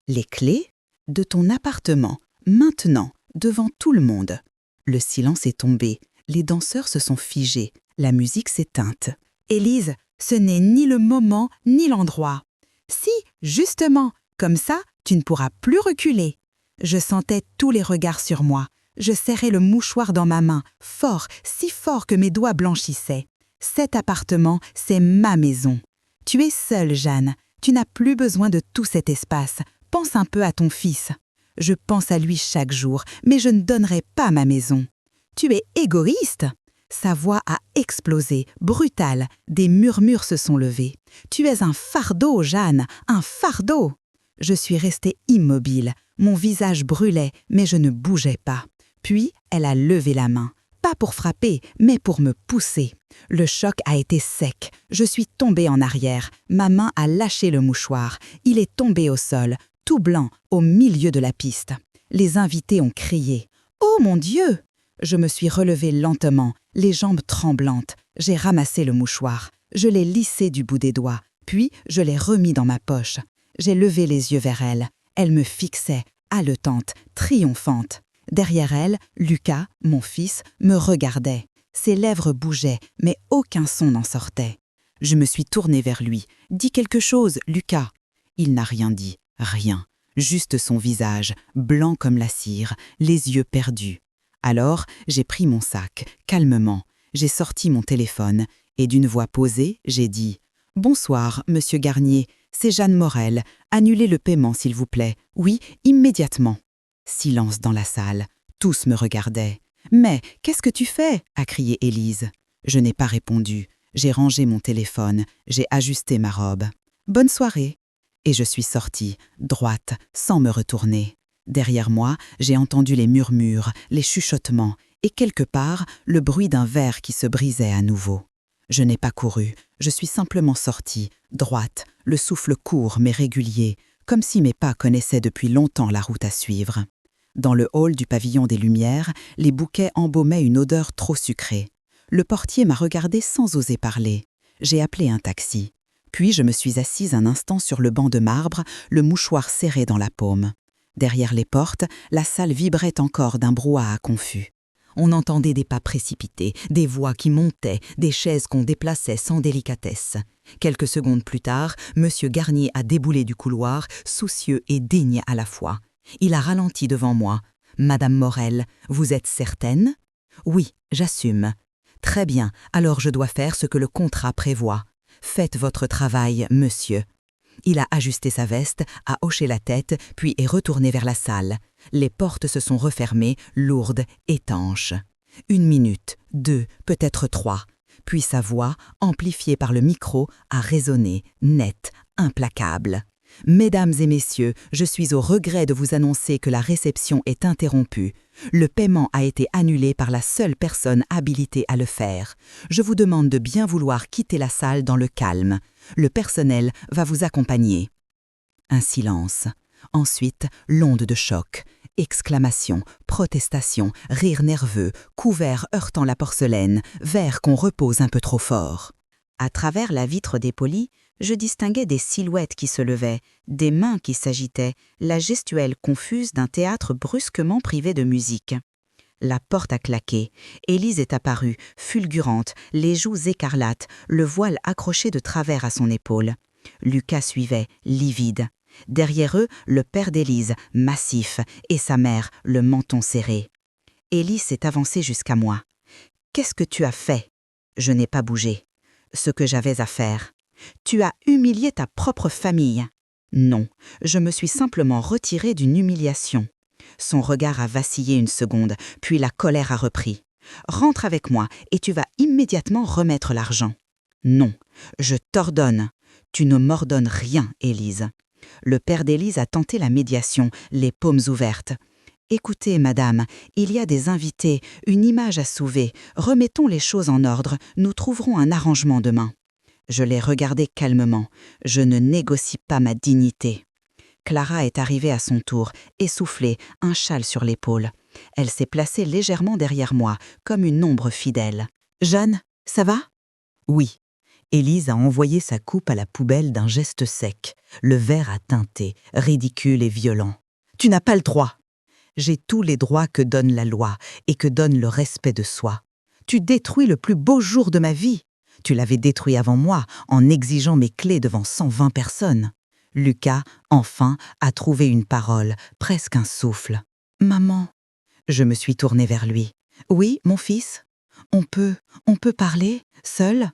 Les clés ? De ton appartement, maintenant, devant tout le monde. » Le silence est tombé, les danseurs se sont figés, la musique s'éteinte. « Élise, ce n'est ni le moment, ni l'endroit. »« Si, justement, comme ça, tu ne pourras plus reculer. » Je sentais tous les regards sur moi. Je serrais le mouchoir dans ma main, fort, si fort que mes doigts blanchissaient. Cet appartement, c'est ma maison. Tu es seule, Jeanne. Tu n'as plus besoin de tout cet espace. Pense un peu à ton fils. Je pense à lui chaque jour, mais je ne donnerai pas ma maison. Tu es égoïste. Sa voix a explosé, brutale. Des murmures se sont levés. Tu es un fardeau, Jeanne, un fardeau. Je suis restée immobile. Mon visage brûlait, mais je ne bougeais pas. Puis, elle a levé la main. Pas pour frapper, mais pour me pousser. Le choc a été sec. Je suis tombée en arrière. Ma main a lâché le mouchoir. Il est tombé au sol, tout blanc, au milieu de la piste. Les invités ont crié. « Oh mon Dieu !» Je me suis relevée lentement, les jambes tremblantes. J'ai ramassé le mouchoir. Je l'ai lissé du bout des doigts. Puis, je l'ai remis dans ma poche. J'ai levé les yeux vers elle. Elle me fixait, haletante, triomphante. Derrière elle, Lucas, mon fils, me regardait. Ses lèvres bougeaient, mais aucun son n'en sortait. Je me suis tournée vers lui. « Dis quelque chose, Lucas !» Il n'a rien dit, rien. Juste son visage, blanc comme la cire, les yeux perdus. Alors, j'ai pris mon sac, calmement. J'ai sorti mon téléphone et d'une voix posée, j'ai dit « Bonsoir, Monsieur Garnier, c'est Jeanne Morel. Annulez le paiement, s'il vous plaît. Oui, immédiatement. » Silence dans la salle. Tous me regardaient. Mais qu'est-ce que tu fais » a crié Élise. Je n'ai pas répondu. J'ai rangé mon téléphone, j'ai ajusté ma robe. Bonne soirée. Et je suis sortie, droite, sans me retourner. Derrière moi, j'ai entendu les murmures, les chuchotements, et quelque part, le bruit d'un verre qui se brisait à nouveau. Je n'ai pas couru, je suis simplement sortie, droite, le souffle court mais régulier, comme si mes pas connaissaient depuis longtemps la route à suivre. Dans le hall du pavillon des Lumières, les bouquets embaumaient une odeur trop sucrée. Le portier m'a regardé sans oser parler. J'ai appelé un taxi. Puis je me suis assise un instant sur le banc de marbre, le mouchoir serré dans la paume. Derrière les portes, la salle vibrait encore d'un brouhaha confus. On entendait des pas précipités, des voix qui montaient, des chaises qu'on déplaçait sans délicatesse. Quelques secondes plus tard, M. Garnier a déboulé du couloir, soucieux et digne à la fois. Il a ralenti devant moi. « Madame Morel, vous êtes certaine ?»« Oui, j'assume. »« Très bien, alors je dois faire ce que le contrat prévoit. Faites votre travail, monsieur. » Il a ajusté sa veste, a hoché la tête, puis est retourné vers la salle. Les portes se sont refermées, lourdes, étanches. 1 minute, 2, peut-être 3. Puis sa voix, amplifiée par le micro, a résonné, nette, implacable. « Mesdames et messieurs, je suis au regret de vous annoncer que la réception est interrompue. Le paiement a été annulé par la seule personne habilitée à le faire. Je vous demande de bien vouloir quitter la salle dans le calme. Le personnel va vous accompagner. » Un silence. Ensuite, l'onde de choc. Exclamations, protestations, rires nerveux, couverts heurtant la porcelaine, verres qu'on repose un peu trop fort. À travers la vitre dépolie, je distinguais des silhouettes qui se levaient, des mains qui s'agitaient, la gestuelle confuse d'un théâtre brusquement privé de musique. La porte a claqué. Élise est apparue, fulgurante, les joues écarlates, le voile accroché de travers à son épaule. Lucas suivait, livide. Derrière eux, le père d'Élise, massif, et sa mère, le menton serré. Élise s'est avancée jusqu'à moi. « Qu'est-ce que tu as fait ?» Je n'ai pas bougé. Ce que j'avais à faire. « Tu as humilié ta propre famille. » Non, je me suis simplement retirée d'une humiliation. Son regard a vacillé une seconde, puis la colère a repris. « Rentre avec moi et tu vas immédiatement remettre l'argent. » Non, je t'ordonne. Tu ne m'ordonnes rien, Élise. Le père d'Élise a tenté la médiation, les paumes ouvertes. « Écoutez, madame, il y a des invités, une image à sauver. Remettons les choses en ordre, nous trouverons un arrangement demain. » Je l'ai regardé calmement. Je ne négocie pas ma dignité. Clara est arrivée à son tour, essoufflée, un châle sur l'épaule. Elle s'est placée légèrement derrière moi, comme une ombre fidèle. « Jeanne, ça va ?» « Oui. » Élise a envoyé sa coupe à la poubelle d'un geste sec. Le verre a teinté, ridicule et violent. « Tu n'as pas le droit. » J'ai tous les droits que donne la loi et que donne le respect de soi. Tu détruis le plus beau jour de ma vie. Tu l'avais détruit avant moi en exigeant mes clés devant 120 personnes. Lucas, enfin, a trouvé une parole, presque un souffle. « Maman !» Je me suis tournée vers lui. « Oui, mon fils ? On peut parler, seul ?»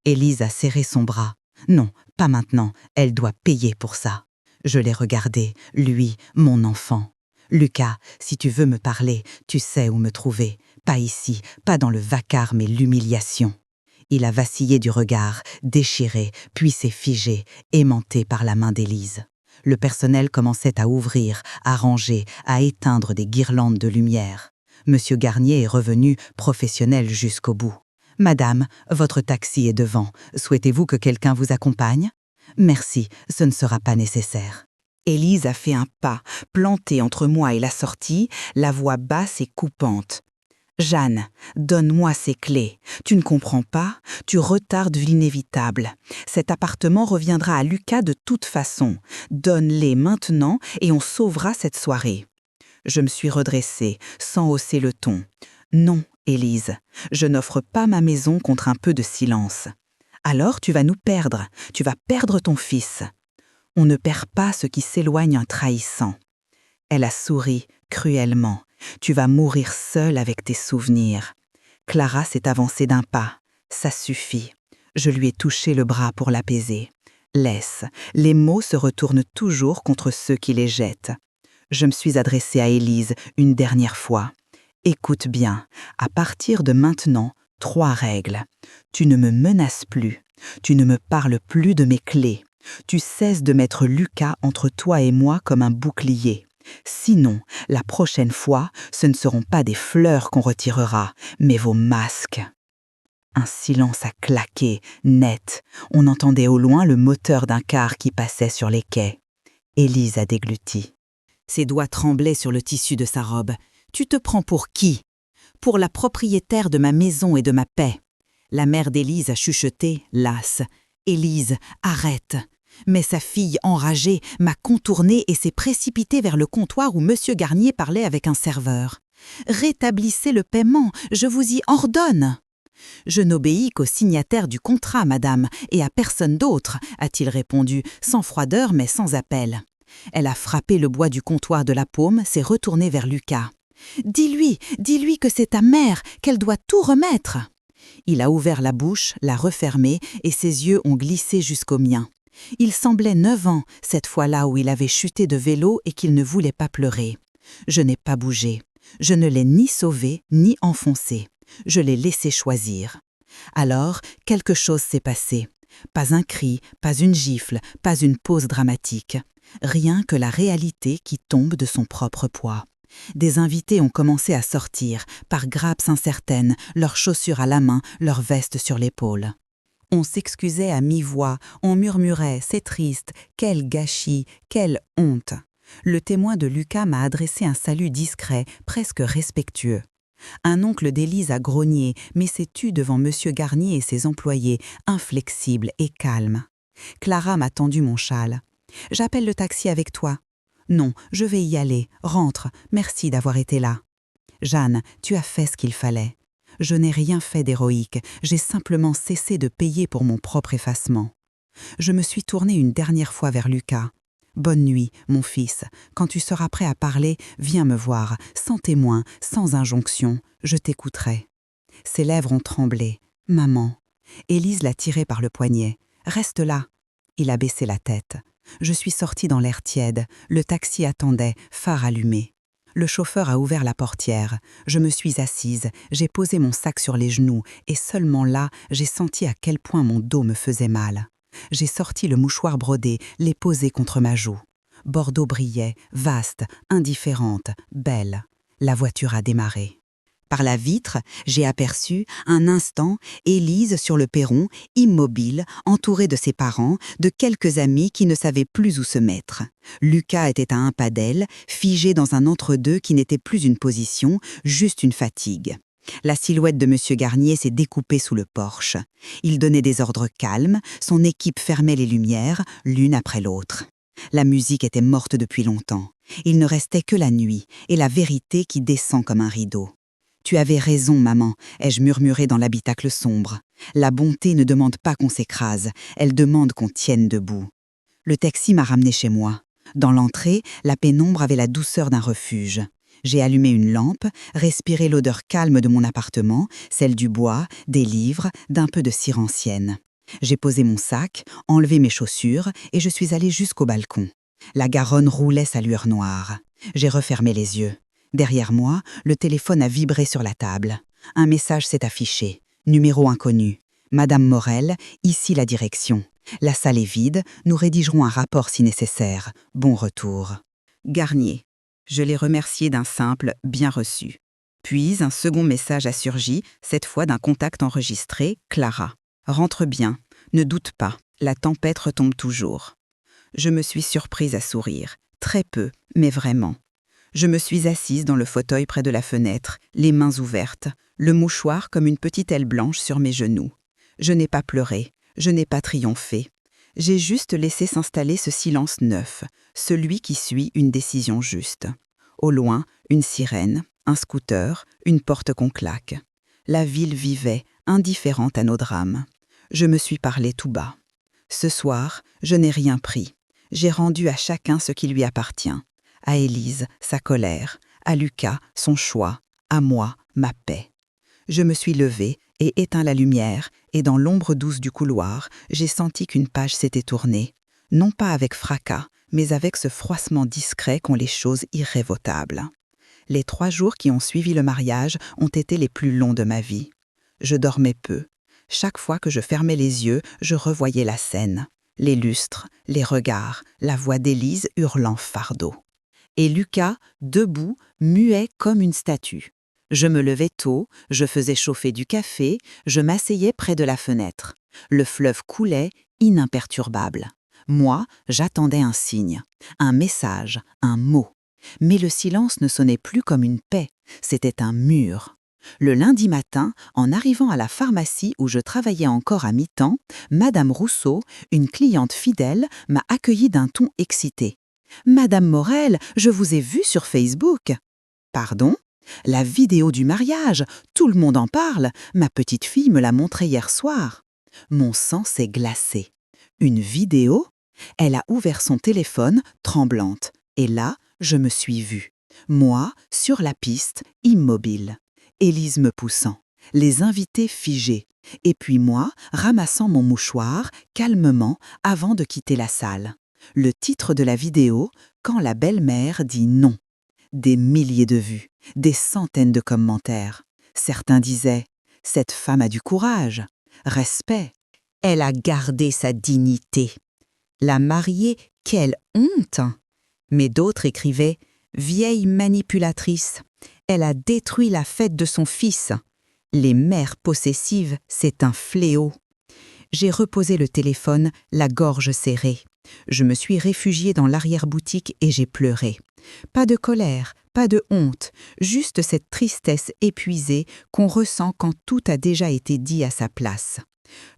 Élise a serré son bras. « Non, pas maintenant, elle doit payer pour ça. » Je l'ai regardé, lui, mon enfant. « Lucas, si tu veux me parler, tu sais où me trouver. Pas ici, pas dans le vacarme et l'humiliation. » Il a vacillé du regard, déchiré, puis s'est figé, aimanté par la main d'Élise. Le personnel commençait à ouvrir, à ranger, à éteindre des guirlandes de lumière. Monsieur Garnier est revenu, professionnel jusqu'au bout. « Madame, votre taxi est devant. Souhaitez-vous que quelqu'un vous accompagne ? » « Merci, ce ne sera pas nécessaire. » Élise a fait un pas, planté entre moi et la sortie, la voix basse et coupante. « Jeanne, donne-moi ces clés. Tu ne comprends pas? Tu retardes l'inévitable. Cet appartement reviendra à Lucas de toute façon. Donne-les maintenant et on sauvera cette soirée. » Je me suis redressée, sans hausser le ton. « Non, Élise, je n'offre pas ma maison contre un peu de silence. Alors tu vas nous perdre, tu vas perdre ton fils. On ne perd pas ce qui s'éloigne en trahissant. » Elle a souri cruellement. « Tu vas mourir seule avec tes souvenirs. » Clara s'est avancée d'un pas. « Ça suffit. » Je lui ai touché le bras pour l'apaiser. « Laisse, les mots se retournent toujours contre ceux qui les jettent. » Je me suis adressée à Élise une dernière fois. Écoute bien, à partir de maintenant, 3 règles. Tu ne me menaces plus. Tu ne me parles plus de mes clés. Tu cesses de mettre Lucas entre toi et moi comme un bouclier. Sinon, la prochaine fois, ce ne seront pas des fleurs qu'on retirera, mais vos masques. Un silence a claqué, net. On entendait au loin le moteur d'un car qui passait sur les quais. Élise a dégluti. Ses doigts tremblaient sur le tissu de sa robe. « Tu te prends pour qui ? Pour la propriétaire de ma maison et de ma paix. » La mère d'Élise a chuchoté, lasse. « Élise, arrête !» Mais sa fille, enragée, m'a contournée et s'est précipitée vers le comptoir où M. Garnier parlait avec un serveur. « Rétablissez le paiement, je vous y ordonne !»« Je n'obéis qu'au signataire du contrat, madame, et à personne d'autre, » a-t-il répondu, sans froideur mais sans appel. Elle a frappé le bois du comptoir de la paume, s'est retournée vers Lucas. « Dis-lui que c'est ta mère, qu'elle doit tout remettre !» Il a ouvert la bouche, l'a refermée, et ses yeux ont glissé jusqu'aux miens. Il semblait 9 ans, cette fois-là où il avait chuté de vélo et qu'il ne voulait pas pleurer. Je n'ai pas bougé. Je ne l'ai ni sauvé, ni enfoncé. Je l'ai laissé choisir. Alors, quelque chose s'est passé. Pas un cri, pas une gifle, pas une pause dramatique. Rien que la réalité qui tombe de son propre poids. Des invités ont commencé à sortir, par grappes incertaines, leurs chaussures à la main, leurs vestes sur l'épaule. On s'excusait à mi-voix, on murmurait « c'est triste, quel gâchis, quelle honte !» Le témoin de Lucas m'a adressé un salut discret, presque respectueux. Un oncle d'Élise a grogné, mais s'est tu devant M. Garnier et ses employés, inflexible et calme. Clara m'a tendu mon châle. « J'appelle le taxi avec toi. » « Non, je vais y aller. Rentre. Merci d'avoir été là. »« Jeanne, tu as fait ce qu'il fallait. » Je n'ai rien fait d'héroïque. J'ai simplement cessé de payer pour mon propre effacement. Je me suis tournée une dernière fois vers Lucas. « Bonne nuit, mon fils. Quand tu seras prêt à parler, viens me voir, sans témoin, sans injonction. Je t'écouterai. » Ses lèvres ont tremblé. « Maman. » Élise l'a tiré par le poignet. « Reste là. » Il a baissé la tête. Je suis sortie dans l'air tiède. Le taxi attendait, phare allumé. Le chauffeur a ouvert la portière. Je me suis assise, j'ai posé mon sac sur les genoux et seulement là, j'ai senti à quel point mon dos me faisait mal. J'ai sorti le mouchoir brodé, l'ai posé contre ma joue. Bordeaux brillait, vaste, indifférente, belle. La voiture a démarré. Par la vitre, j'ai aperçu, un instant, Élise sur le perron, immobile, entourée de ses parents, de quelques amis qui ne savaient plus où se mettre. Lucas était à un pas d'elle, figé dans un entre-deux qui n'était plus une position, juste une fatigue. La silhouette de M. Garnier s'est découpée sous le porche. Il donnait des ordres calmes, son équipe fermait les lumières, l'une après l'autre. La musique était morte depuis longtemps. Il ne restait que la nuit et la vérité qui descend comme un rideau. « Tu avais raison, maman », ai-je murmuré dans l'habitacle sombre. « La bonté ne demande pas qu'on s'écrase, elle demande qu'on tienne debout. » Le taxi m'a ramené chez moi. Dans l'entrée, la pénombre avait la douceur d'un refuge. J'ai allumé une lampe, respiré l'odeur calme de mon appartement, celle du bois, des livres, d'un peu de cire ancienne. J'ai posé mon sac, enlevé mes chaussures et je suis allée jusqu'au balcon. La Garonne roulait sa lueur noire. J'ai refermé les yeux. Derrière moi, le téléphone a vibré sur la table. Un message s'est affiché. Numéro inconnu. Madame Morel, ici la direction. La salle est vide, nous rédigerons un rapport si nécessaire. Bon retour. Garnier. Je l'ai remercié d'un simple « bien reçu ». Puis un second message a surgi, cette fois d'un contact enregistré, Clara. Rentre bien, ne doute pas, la tempête retombe toujours. Je me suis surprise à sourire. Très peu, mais vraiment. Je me suis assise dans le fauteuil près de la fenêtre, les mains ouvertes, le mouchoir comme une petite aile blanche sur mes genoux. Je n'ai pas pleuré, je n'ai pas triomphé. J'ai juste laissé s'installer ce silence neuf, celui qui suit une décision juste. Au loin, une sirène, un scooter, une porte qu'on claque. La ville vivait, indifférente à nos drames. Je me suis parlé tout bas. Ce soir, je n'ai rien pris. J'ai rendu à chacun ce qui lui appartient. À Élise, sa colère, à Lucas, son choix, à moi, ma paix. Je me suis levée et éteint la lumière, et dans l'ombre douce du couloir, j'ai senti qu'une page s'était tournée, non pas avec fracas, mais avec ce froissement discret qu'ont les choses irrévocables. Les 3 jours qui ont suivi le mariage ont été les plus longs de ma vie. Je dormais peu. Chaque fois que je fermais les yeux, je revoyais la scène. Les lustres, les regards, la voix d'Élise hurlant fardeau. Et Lucas, debout, muet comme une statue. Je me levais tôt, je faisais chauffer du café, je m'asseyais près de la fenêtre. Le fleuve coulait, inimperturbable. Moi, j'attendais un signe, un message, un mot. Mais le silence ne sonnait plus comme une paix, c'était un mur. Le lundi matin, en arrivant à la pharmacie où je travaillais encore à mi-temps, Madame Rousseau, une cliente fidèle, m'a accueillie d'un ton excité. « Madame Morel, je vous ai vue sur Facebook. »« Pardon ? La vidéo du mariage, tout le monde en parle, ma petite fille me l'a montrée hier soir. » Mon sang s'est glacé. Une vidéo ? Elle a ouvert son téléphone, tremblante. Et là, je me suis vue. Moi, sur la piste, immobile. Élise me poussant, les invités figés, et puis moi, ramassant mon mouchoir, calmement, avant de quitter la salle. Le titre de la vidéo, « Quand la belle-mère dit non ». Des milliers de vues, des centaines de commentaires. Certains disaient « Cette femme a du courage, respect, elle a gardé sa dignité. La mariée, quelle honte !» Mais d'autres écrivaient « Vieille manipulatrice, elle a détruit la fête de son fils. Les mères possessives, c'est un fléau. » J'ai reposé le téléphone, la gorge serrée. Je me suis réfugiée dans l'arrière-boutique et j'ai pleuré. Pas de colère, pas de honte, juste cette tristesse épuisée qu'on ressent quand tout a déjà été dit à sa place.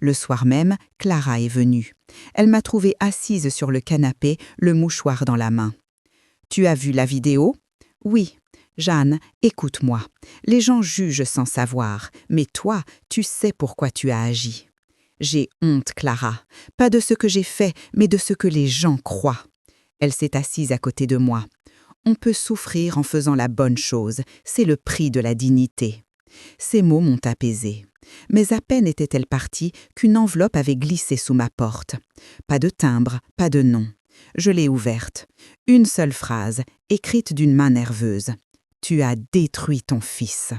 Le soir même, Clara est venue. Elle m'a trouvée assise sur le canapé, le mouchoir dans la main. « Tu as vu la vidéo ? » ?»« Oui. » « Jeanne, écoute-moi. Les gens jugent sans savoir, mais toi, tu sais pourquoi tu as agi. » « J'ai honte, Clara. Pas de ce que j'ai fait, mais de ce que les gens croient. » Elle s'est assise à côté de moi. « On peut souffrir en faisant la bonne chose, c'est le prix de la dignité. » Ces mots m'ont apaisée. Mais à peine était-elle partie qu'une enveloppe avait glissé sous ma porte. Pas de timbre, pas de nom. Je l'ai ouverte. Une seule phrase, écrite d'une main nerveuse. « Tu as détruit ton fils. »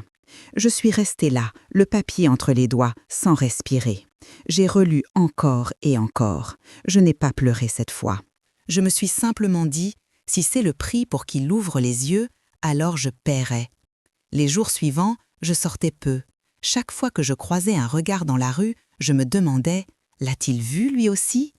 Je suis restée là, le papier entre les doigts, sans respirer. J'ai relu encore et encore. Je n'ai pas pleuré cette fois. Je me suis simplement dit, si c'est le prix pour qu'il ouvre les yeux, alors je paierai. Les jours suivants, je sortais peu. Chaque fois que je croisais un regard dans la rue, je me demandais, l'a-t-il vu lui aussi ?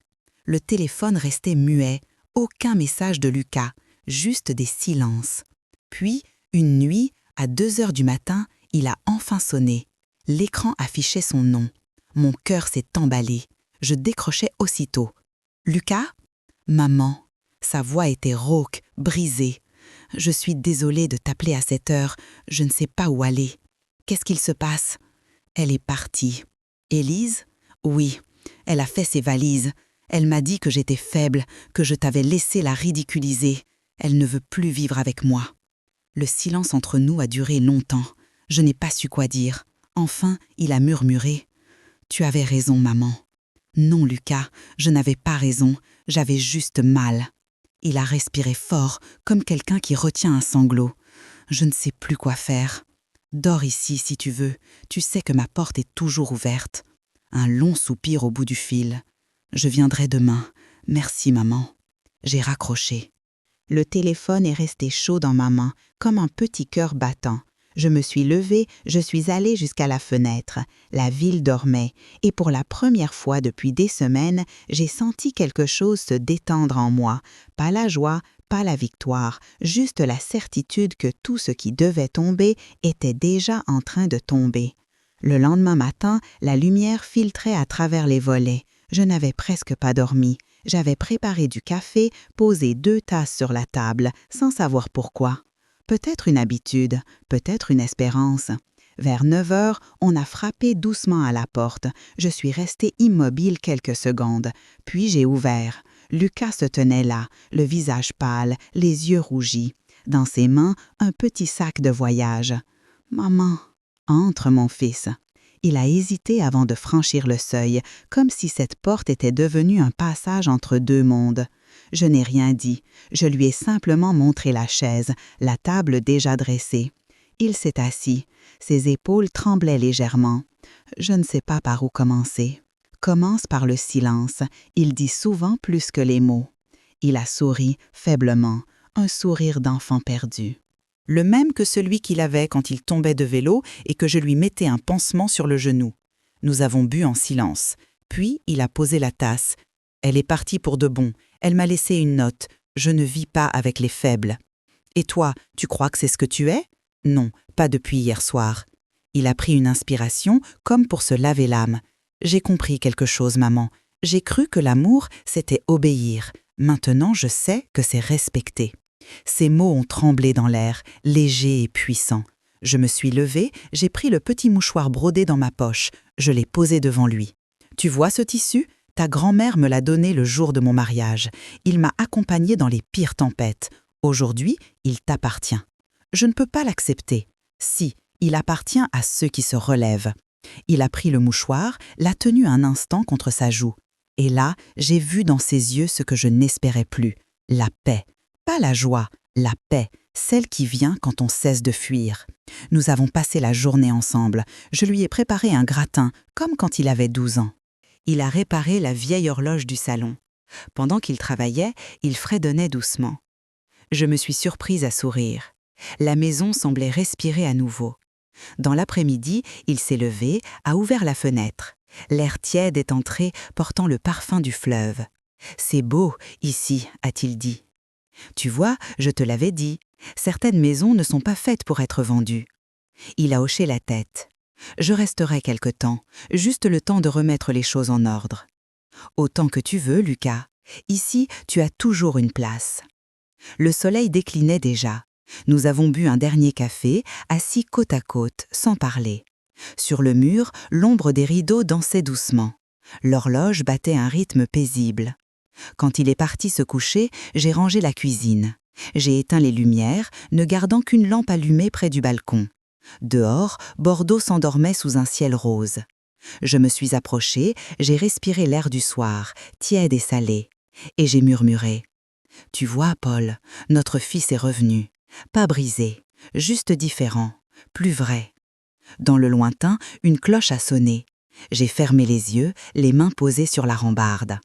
Le téléphone restait muet, aucun message de Lucas, juste des silences. Puis, une nuit, à 2 heures du matin, il a enfin sonné. L'écran affichait son nom. Mon cœur s'est emballé. Je décrochais aussitôt. « Lucas ? » ?»« Maman. » Sa voix était rauque, brisée. « Je suis désolée de t'appeler à cette heure. Je ne sais pas où aller. Qu'est-ce qu'il se passe ? » Elle est partie. « Élise ? » ?»« Oui. Elle a fait ses valises. Elle m'a dit que j'étais faible, que je t'avais laissé la ridiculiser. Elle ne veut plus vivre avec moi. » Le silence entre nous a duré longtemps. Je n'ai pas su quoi dire. Enfin, il a murmuré. « Tu avais raison, maman. » »« Non, Lucas, je n'avais pas raison. J'avais juste mal. » Il a respiré fort, comme quelqu'un qui retient un sanglot. « Je ne sais plus quoi faire. Dors ici si tu veux. Tu sais que ma porte est toujours ouverte. » Un long soupir au bout du fil. « Je viendrai demain. Merci, maman. » J'ai raccroché. Le téléphone est resté chaud dans ma main, comme un petit cœur battant. Je me suis levée, je suis allée jusqu'à la fenêtre. La ville dormait, et pour la première fois depuis des semaines, j'ai senti quelque chose se détendre en moi. Pas la joie, pas la victoire, juste la certitude que tout ce qui devait tomber était déjà en train de tomber. Le lendemain matin, la lumière filtrait à travers les volets. Je n'avais presque pas dormi. J'avais préparé du café, posé 2 tasses sur la table, sans savoir pourquoi. Peut-être une habitude, peut-être une espérance. Vers 9 heures, on a frappé doucement à la porte. Je suis restée immobile quelques secondes, puis j'ai ouvert. Lucas se tenait là, le visage pâle, les yeux rougis. Dans ses mains, un petit sac de voyage. « Maman, entre mon fils. » Il a hésité avant de franchir le seuil, comme si cette porte était devenue un passage entre 2 mondes. Je n'ai rien dit. Je lui ai simplement montré la chaise, la table déjà dressée. Il s'est assis. Ses épaules tremblaient légèrement. Je ne sais pas par où commencer. Commence par le silence. Il dit souvent plus que les mots. Il a souri, faiblement, un sourire d'enfant perdu. Le même que celui qu'il avait quand il tombait de vélo et que je lui mettais un pansement sur le genou. Nous avons bu en silence. Puis il a posé la tasse. Elle est partie pour de bon. Elle m'a laissé une note. Je ne vis pas avec les faibles. Et toi, tu crois que c'est ce que tu es? Non, pas depuis hier soir. Il a pris une inspiration comme pour se laver l'âme. J'ai compris quelque chose, maman. J'ai cru que l'amour, c'était obéir. Maintenant, je sais que c'est respecter. Ces mots ont tremblé dans l'air, légers et puissants. Je me suis levée, j'ai pris le petit mouchoir brodé dans ma poche. Je l'ai posé devant lui. Tu vois ce tissu? Ta grand-mère me l'a donné le jour de mon mariage. Il m'a accompagnée dans les pires tempêtes. Aujourd'hui, il t'appartient. Je ne peux pas l'accepter. Si, il appartient à ceux qui se relèvent. Il a pris le mouchoir, l'a tenu un instant contre sa joue. Et là, j'ai vu dans ses yeux ce que je n'espérais plus. La paix. Pas la joie, la paix, celle qui vient quand on cesse de fuir. Nous avons passé la journée ensemble. Je lui ai préparé un gratin, comme quand il avait 12 ans. Il a réparé la vieille horloge du salon. Pendant qu'il travaillait, il fredonnait doucement. Je me suis surprise à sourire. La maison semblait respirer à nouveau. Dans l'après-midi, il s'est levé, a ouvert la fenêtre. L'air tiède est entré, portant le parfum du fleuve. « C'est beau, ici », a-t-il dit. « Tu vois, je te l'avais dit. Certaines maisons ne sont pas faites pour être vendues. » Il a hoché la tête. « Je resterai quelque temps, juste le temps de remettre les choses en ordre. »« Autant que tu veux, Lucas. Ici, tu as toujours une place. » Le soleil déclinait déjà. Nous avons bu un dernier café, assis côte à côte, sans parler. Sur le mur, l'ombre des rideaux dansait doucement. L'horloge battait un rythme paisible. Quand il est parti se coucher, j'ai rangé la cuisine. J'ai éteint les lumières, ne gardant qu'une lampe allumée près du balcon. Dehors, Bordeaux s'endormait sous un ciel rose. Je me suis approchée, j'ai respiré l'air du soir, tiède et salé. Et j'ai murmuré. « Tu vois, Paul, notre fils est revenu. Pas brisé, juste différent, plus vrai. » Dans le lointain, une cloche a sonné. J'ai fermé les yeux, les mains posées sur la rambarde.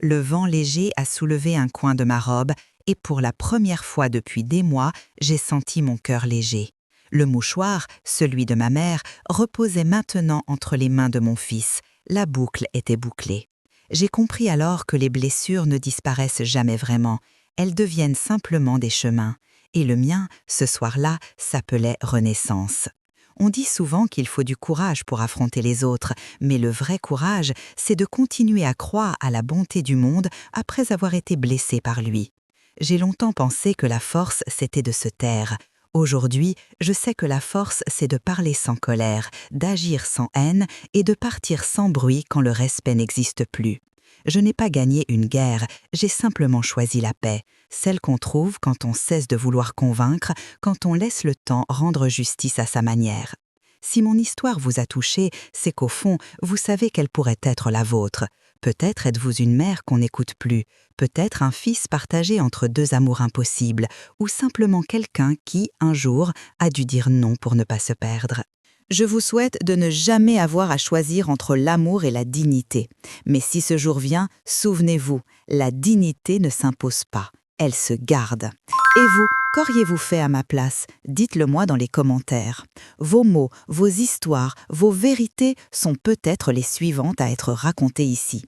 Le vent léger a soulevé un coin de ma robe et pour la première fois depuis des mois, j'ai senti mon cœur léger. Le mouchoir, celui de ma mère, reposait maintenant entre les mains de mon fils. La boucle était bouclée. J'ai compris alors que les blessures ne disparaissent jamais vraiment. Elles deviennent simplement des chemins. Et le mien, ce soir-là, s'appelait Renaissance. On dit souvent qu'il faut du courage pour affronter les autres, mais le vrai courage, c'est de continuer à croire à la bonté du monde après avoir été blessé par lui. J'ai longtemps pensé que la force, c'était de se taire. Aujourd'hui, je sais que la force, c'est de parler sans colère, d'agir sans haine et de partir sans bruit quand le respect n'existe plus. Je n'ai pas gagné une guerre, j'ai simplement choisi la paix, celle qu'on trouve quand on cesse de vouloir convaincre, quand on laisse le temps rendre justice à sa manière. Si mon histoire vous a touché, c'est qu'au fond, vous savez quelle pourrait être la vôtre. Peut-être êtes-vous une mère qu'on n'écoute plus, peut-être un fils partagé entre deux amours impossibles, ou simplement quelqu'un qui, un jour, a dû dire non pour ne pas se perdre. Je vous souhaite de ne jamais avoir à choisir entre l'amour et la dignité. Mais si ce jour vient, souvenez-vous, la dignité ne s'impose pas, elle se garde. Et vous, qu'auriez-vous fait à ma place? Dites-le moi dans les commentaires. Vos mots, vos histoires, vos vérités sont peut-être les suivantes à être racontées ici.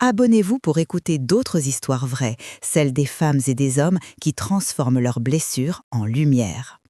Abonnez-vous pour écouter d'autres histoires vraies, celles des femmes et des hommes qui transforment leurs blessures en lumière.